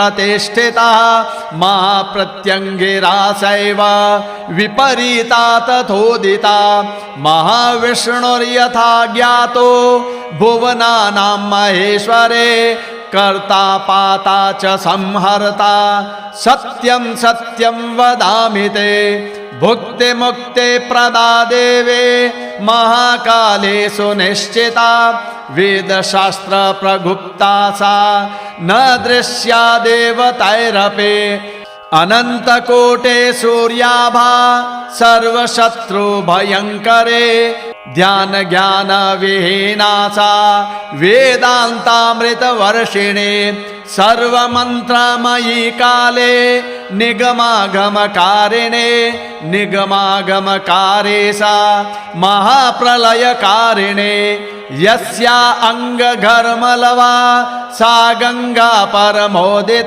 प्रतिष्ठिता महाप्रत्यङ्गिरासैव विपरीता तथोदिता महाविष्णुर्यथा ज्ञातो भुवनानां महेश्वरे कर्ता पाता च संहर्ता सत्यं सत्यं वदामि ते भुक्ति मुक्ति प्रदा देवे महाकाले सुनिश्चिता वेदशास्त्र प्रगुप्ता सा न दृश्या देवतैरपि अनन्तकोटे सूर्याभा सर्वशत्रु भयङ्करे ध्यान ज्ञान विहीना सा वेदान्तामृतवर्षिणे सर्वमन्त्रमयी काले निगमागमकारिणे निगमागमकारे सा महाप्रलयकारिणे यस्या अङ्गघर्मलवा सा गङ्गा परमोदिता